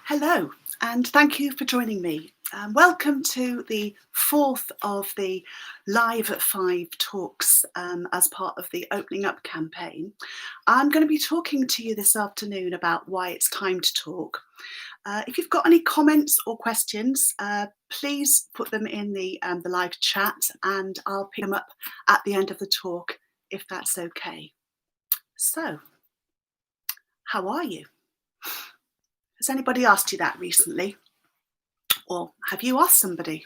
Hello, and thank you for joining me. Welcome to the fourth of the Live at 5 talks as part of the Opening Up campaign. I'm going to be talking to you this afternoon about why it's time to talk. If you've got any comments or questions, please put them in the live chat and I'll pick them up at the end of the talk if that's okay. So, how are you? Has anybody asked you that recently? Or have you asked somebody?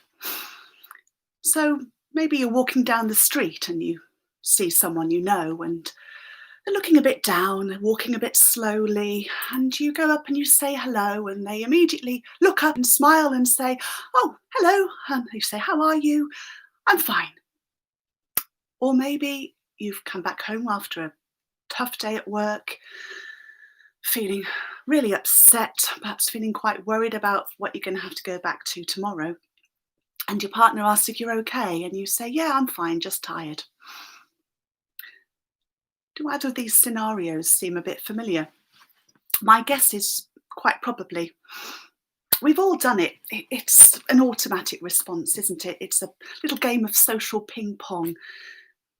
So maybe you're walking down the street and you see someone you know and they're looking a bit down, walking a bit slowly, and you go up and you say hello and they immediately look up and smile and say, "Oh, hello," and you say, "How are you?" "I'm fine." Or maybe you've come back home after a tough day at work, feeling really upset, perhaps feeling quite worried about what you're going to have to go back to tomorrow. And your partner asks if you're okay, and you say, "Yeah, I'm fine, just tired." Do either of these scenarios seem a bit familiar? My guess is quite probably. We've all done it. It's an automatic response, isn't it? It's a little game of social ping pong.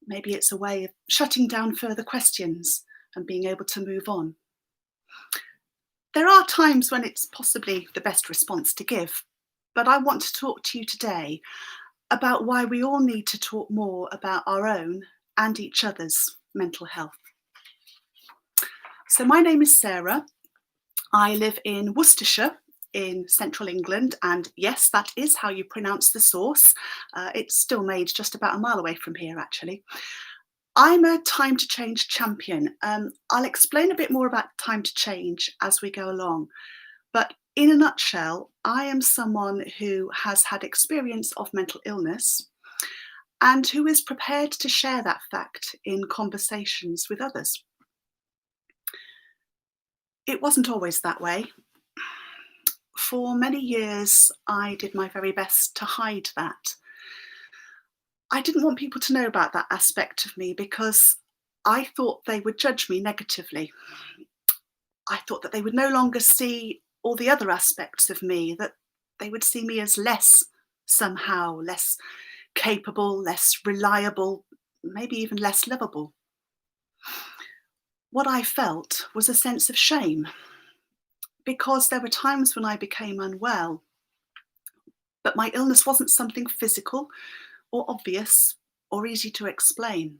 Maybe it's a way of shutting down further questions and being able to move on. There are times when it's possibly the best response to give, but I want to talk to you today about why we all need to talk more about our own and each other's mental health. So my name is Sarah. I live in Worcestershire in central England, and yes, that is how you pronounce the source. It's still made just about a mile away from here, actually. I'm a Time to Change champion. I'll explain a bit more about Time to Change as we go along. But in a nutshell, I am someone who has had experience of mental illness and who is prepared to share that fact in conversations with others. It wasn't always that way. For many years, I did my very best to hide that. I didn't want people to know about that aspect of me because I thought they would judge me negatively. I thought that they would no longer see all the other aspects of me, that they would see me as less somehow, less capable, less reliable, maybe even less lovable. What I felt was a sense of shame because there were times when I became unwell, but my illness wasn't something physical or obvious or easy to explain.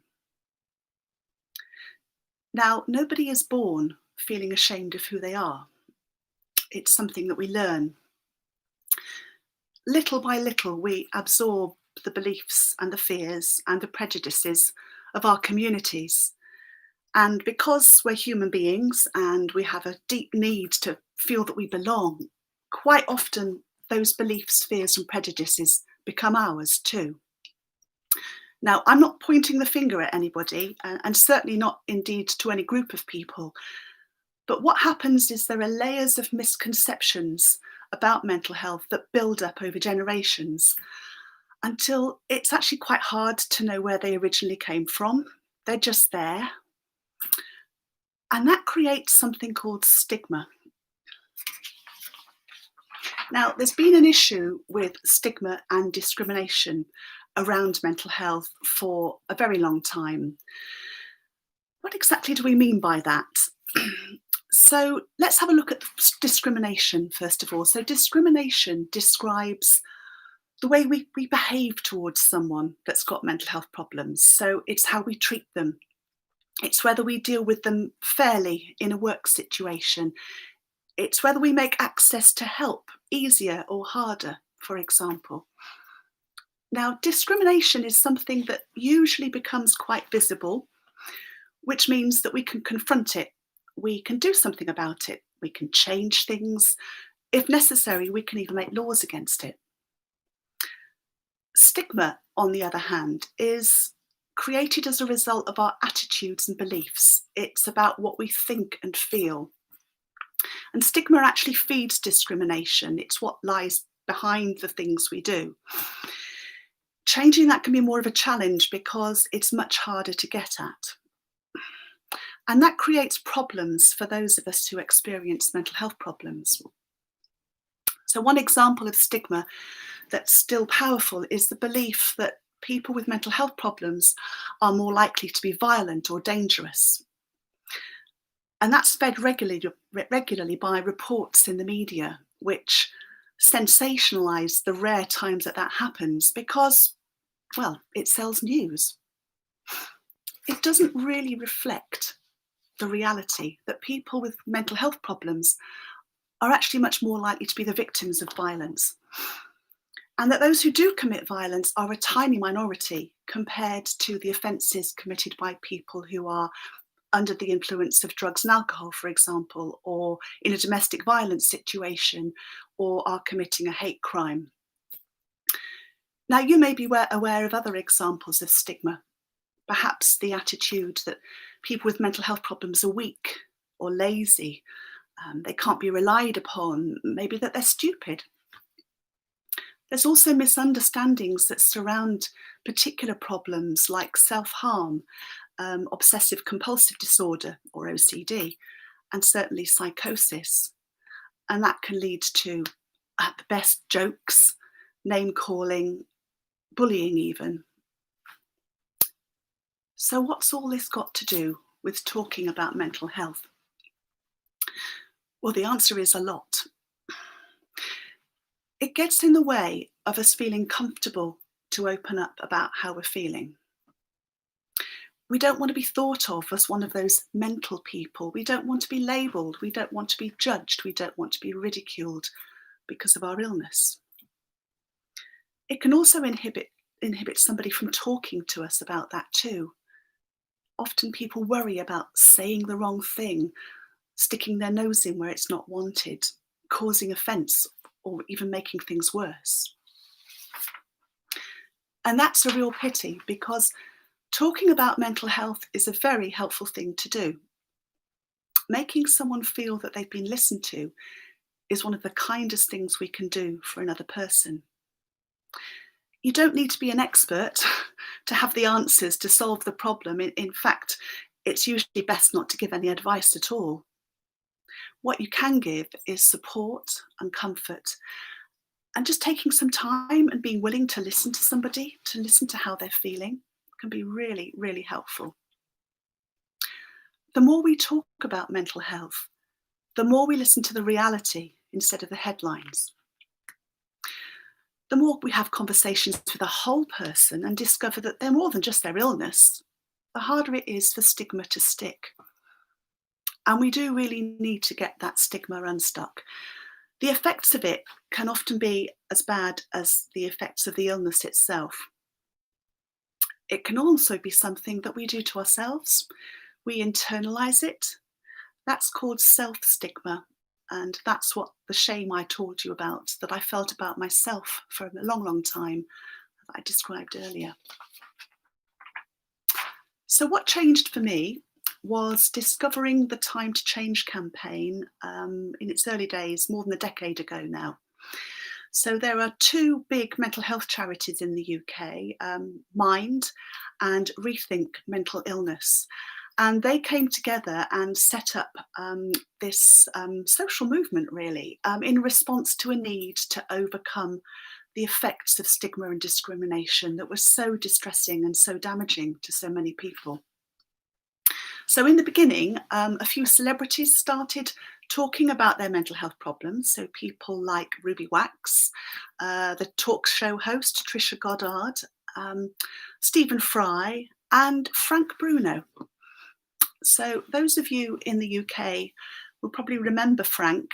Now, nobody is born feeling ashamed of who they are. It's something that we learn. Little by little, we absorb the beliefs and the fears and the prejudices of our communities. And because we're human beings and we have a deep need to feel that we belong, quite often those beliefs, fears, and prejudices become ours too. Now, I'm not pointing the finger at anybody, and certainly not indeed to any group of people. But what happens is there are layers of misconceptions about mental health that build up over generations until it's actually quite hard to know where they originally came from. They're just there. And that creates something called stigma. Now, there's been an issue with stigma and discrimination around mental health for a very long time. What exactly do we mean by that? So let's have a look at discrimination first of all. So discrimination describes the way we behave towards someone that's got mental health problems. So it's how we treat them. It's whether we deal with them fairly in a work situation. It's whether we make access to help easier or harder, for example. Now, discrimination is something that usually becomes quite visible, which means that we can confront it. We can do something about it. We can change things. If necessary, we can even make laws against it. Stigma, on the other hand, is created as a result of our attitudes and beliefs. It's about what we think and feel. And stigma actually feeds discrimination. It's what lies behind the things we do. Changing that can be more of a challenge because it's much harder to get at. And that creates problems for those of us who experience mental health problems. So one example of stigma that's still powerful is the belief that people with mental health problems are more likely to be violent or dangerous. And that's fed regularly by reports in the media, which sensationalise the rare times that that happens because, well, it sells news. It doesn't really reflect the reality that people with mental health problems are actually much more likely to be the victims of violence. And that those who do commit violence are a tiny minority compared to the offences committed by people who are under the influence of drugs and alcohol, for example, or in a domestic violence situation, or are committing a hate crime. Now, you may be aware of other examples of stigma, perhaps the attitude that people with mental health problems are weak or lazy, they can't be relied upon, maybe that they're stupid. There's also misunderstandings that surround particular problems like self-harm, obsessive compulsive disorder or OCD, and certainly psychosis. And that can lead to, at the best, jokes, name calling, bullying even. So what's all this got to do with talking about mental health? Well, the answer is a lot. It gets in the way of us feeling comfortable to open up about how we're feeling. We don't want to be thought of as one of those mental people. We don't want to be labelled. We don't want to be judged. We don't want to be ridiculed because of our illness. It can also inhibit somebody from talking to us about that too. Often people worry about saying the wrong thing, sticking their nose in where it's not wanted, causing offence, or even making things worse. And that's a real pity because talking about mental health is a very helpful thing to do. Making someone feel that they've been listened to is one of the kindest things we can do for another person. You don't need to be an expert to have the answers to solve the problem. In fact, it's usually best not to give any advice at all. What you can give is support and comfort, and just taking some time and being willing to listen to somebody, to listen to how they're feeling, can be really, really helpful. The more we talk about mental health, the more we listen to the reality instead of the headlines. The more we have conversations with a whole person and discover that they're more than just their illness, the harder it is for stigma to stick. And we do really need to get that stigma unstuck. The effects of it can often be as bad as the effects of the illness itself. It can also be something that we do to ourselves. We internalise it. That's called self-stigma. And that's what the shame I told you about, that I felt about myself for a long, long time, that I described earlier. So what changed for me was discovering the Time to Change campaign in its early days, more than a decade ago now. So there are two big mental health charities in the UK, Mind and Rethink Mental Illness. And they came together and set up this social movement, really, in response to a need to overcome the effects of stigma and discrimination that was so distressing and so damaging to so many people. So in the beginning, a few celebrities started talking about their mental health problems. So people like Ruby Wax, the talk show host Trisha Goddard, Stephen Fry, and Frank Bruno. So those of you in the UK will probably remember Frank.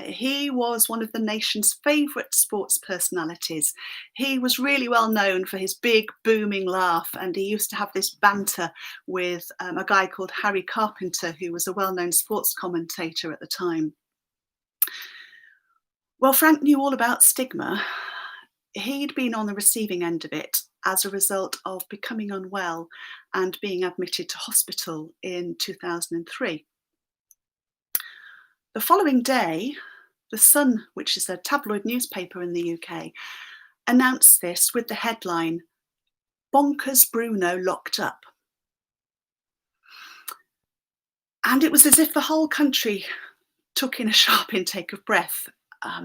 He was one of the nation's favourite sports personalities. He was really well known for his big booming laugh, and he used to have this banter with a guy called Harry Carpenter, who was a well-known sports commentator at the time. Well, Frank knew all about stigma. He'd been on the receiving end of it as a result of becoming unwell and being admitted to hospital in 2003. The following day, The Sun, which is a tabloid newspaper in the UK, announced this with the headline, "Bonkers Bruno locked up." And it was as if the whole country took in a sharp intake of breath.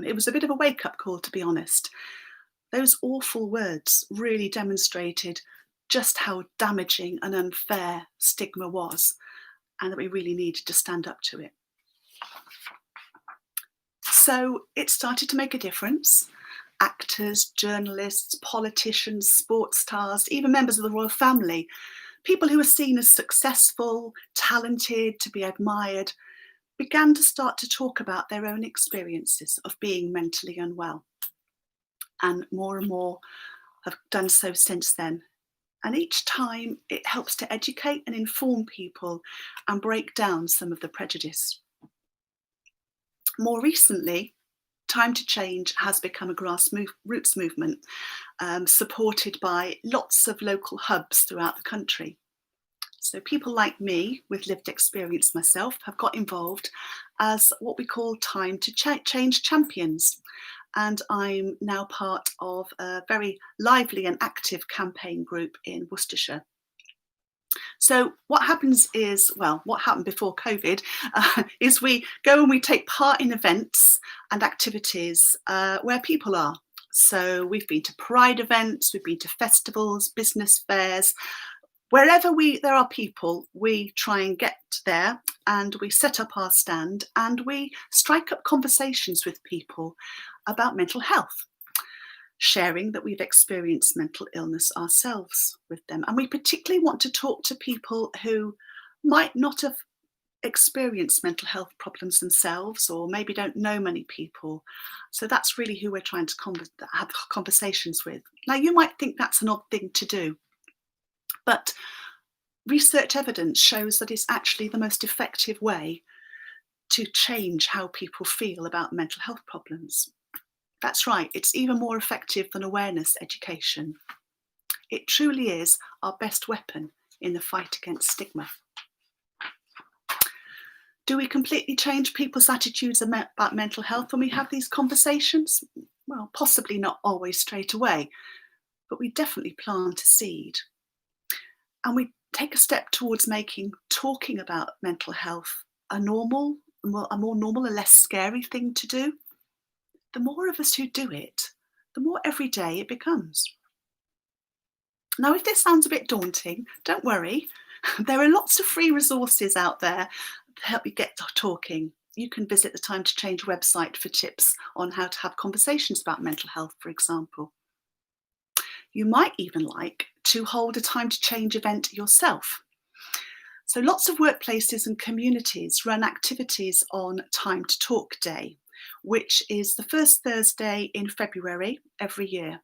It was a bit of a wake-up call, to be honest. Those awful words really demonstrated just how damaging and unfair stigma was, and that we really needed to stand up to it. So it started to make a difference. Actors, journalists, politicians, sports stars, even members of the royal family, people who were seen as successful, talented, to be admired, began to start to talk about their own experiences of being mentally unwell. And more have done so since then. And each time it helps to educate and inform people and break down some of the prejudice. More recently, Time to Change has become a grassroots movement, supported by lots of local hubs throughout the country. So people like me, with lived experience myself, have got involved as what we call Time to Change champions. And I'm now part of a very lively and active campaign group in Worcestershire. So what happens is, well, what happened before COVID is we go and we take part in events and activities where people are. So we've been to pride events, we've been to festivals, business fairs. Wherever there are people, we try and get there, and we set up our stand and we strike up conversations with people about mental health, sharing that we've experienced mental illness ourselves with them. And we particularly want to talk to people who might not have experienced mental health problems themselves, or maybe don't know many people. So that's really who we're trying to have conversations with. Now, you might think that's an odd thing to do, but research evidence shows that it's actually the most effective way to change how people feel about mental health problems. That's right, it's even more effective than awareness education. It truly is our best weapon in the fight against stigma. Do we completely change people's attitudes about mental health when we have these conversations? Well, possibly not always straight away, but we definitely plant a seed. And we take a step towards making talking about mental health a more normal, a less scary thing to do. The more of us who do it, the more everyday it becomes. Now, if this sounds a bit daunting, don't worry. There are lots of free resources out there to help you get talking. You can visit the Time to Change website for tips on how to have conversations about mental health, for example. You might even like to hold a Time to Change event yourself. So lots of workplaces and communities run activities on Time to Talk Day, which is the first Thursday in February every year.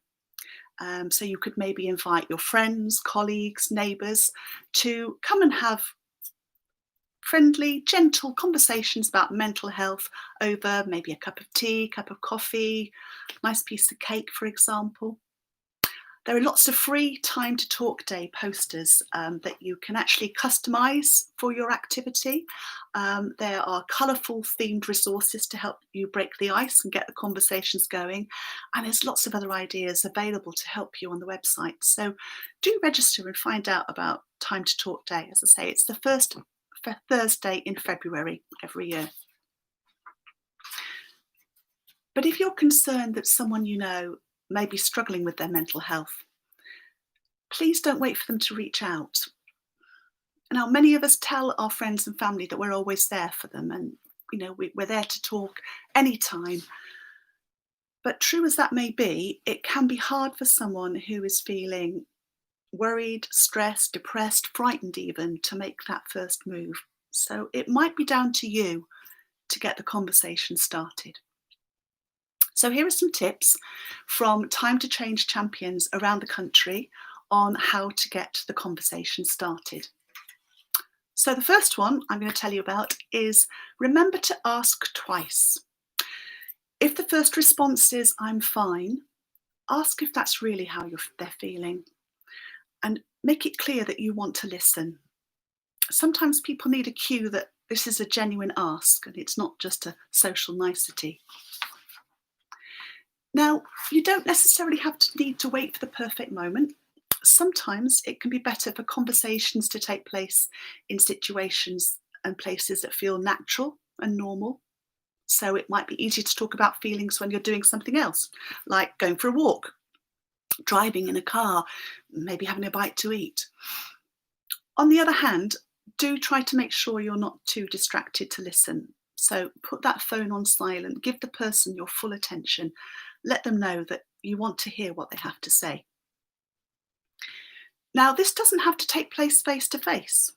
So you could maybe invite your friends, colleagues, neighbours to come and have friendly, gentle conversations about mental health over maybe a cup of tea, cup of coffee, nice piece of cake, for example. There are lots of free Time to Talk Day posters that you can actually customise for your activity. There are colourful themed resources to help you break the ice and get the conversations going. And there's lots of other ideas available to help you on the website. So do register and find out about Time to Talk Day. As I say, it's the first Thursday in February every year. But if you're concerned that someone you know may be struggling with their mental health, please don't wait for them to reach out. Now, many of us tell our friends and family that we're always there for them, and we're there to talk anytime. But true as that may be, it can be hard for someone who is feeling worried, stressed, depressed, frightened even, to make that first move. So it might be down to you to get the conversation started. So here are some tips from Time to Change champions around the country on how to get the conversation started. So the first one I'm going to tell you about is remember to ask twice. If the first response is "I'm fine," ask if that's really how they're feeling, and make it clear that you want to listen. Sometimes people need a cue that this is a genuine ask and it's not just a social nicety. Now, you don't necessarily need to wait for the perfect moment. Sometimes it can be better for conversations to take place in situations and places that feel natural and normal. So it might be easier to talk about feelings when you're doing something else, like going for a walk, driving in a car, maybe having a bite to eat. On the other hand, do try to make sure you're not too distracted to listen. So put that phone on silent, give the person your full attention, let them know that you want to hear what they have to say. Now, this doesn't have to take place face to face,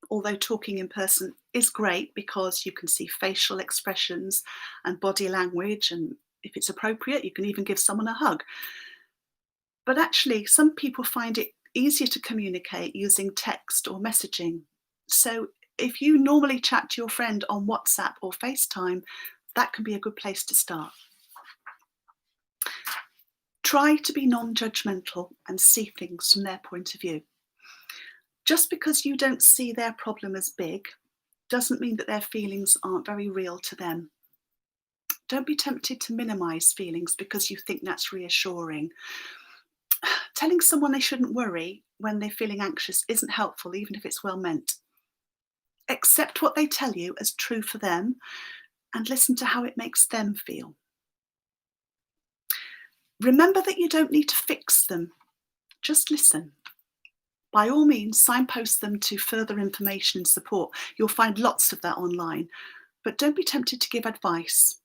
although talking in person is great because you can see facial expressions and body language, and if it's appropriate, you can even give someone a hug. But actually, some people find it easier to communicate using text or messaging. So if you normally chat to your friend on WhatsApp or FaceTime, that can be a good place to start. Try to be non-judgmental and see things from their point of view. Just because you don't see their problem as big doesn't mean that their feelings aren't very real to them. Don't be tempted to minimize feelings because you think that's reassuring. Telling someone they shouldn't worry when they're feeling anxious isn't helpful, even if it's well meant. Accept what they tell you as true for them and listen to how it makes them feel. Remember that you don't need to fix them, just listen. By all means, signpost them to further information and support. You'll find lots of that online, but don't be tempted to give advice.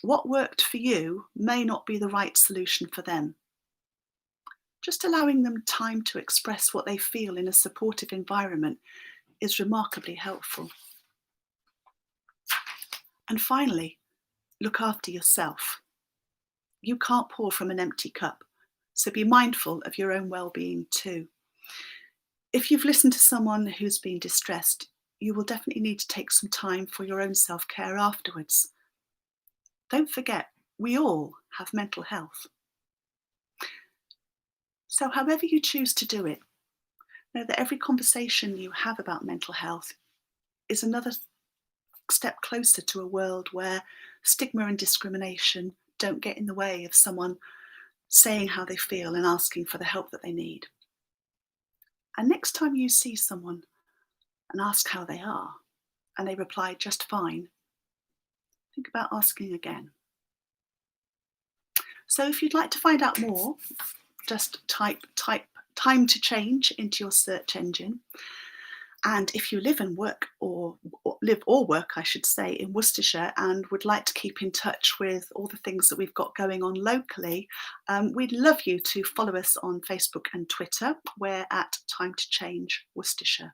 What worked for you may not be the right solution for them. Just allowing them time to express what they feel in a supportive environment is remarkably helpful. And finally, look after yourself. You can't pour from an empty cup, so be mindful of your own well-being too. If you've listened to someone who's been distressed, you will definitely need to take some time for your own self-care afterwards. Don't forget, we all have mental health. So however you choose to do it, know that every conversation you have about mental health is another step closer to a world where stigma and discrimination don't get in the way of someone saying how they feel and asking for the help that they need. And next time you see someone and ask how they are, and they reply just fine, think about asking again. So if you'd like to find out more, just type time to change into your search engine. And if you live and work or work, I should say, in Worcestershire and would like to keep in touch with all the things that we've got going on locally, we'd love you to follow us on Facebook and Twitter. We're at Time to Change Worcestershire.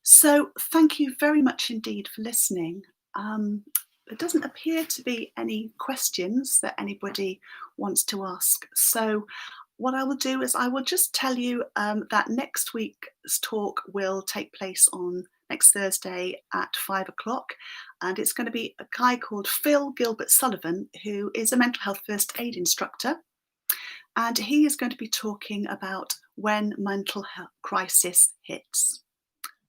So thank you very much indeed for listening. There doesn't appear to be any questions that anybody wants to ask. So what I will do is I will just tell you that next week's talk will take place on next Thursday at 5 o'clock. And it's going to be a guy called Phil Gilbert Sullivan, who is a mental health first aid instructor. And he is going to be talking about when mental health crisis hits.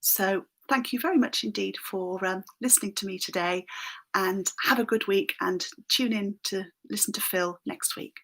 So thank you very much indeed for listening to me today, and have a good week, and tune in to listen to Phil next week.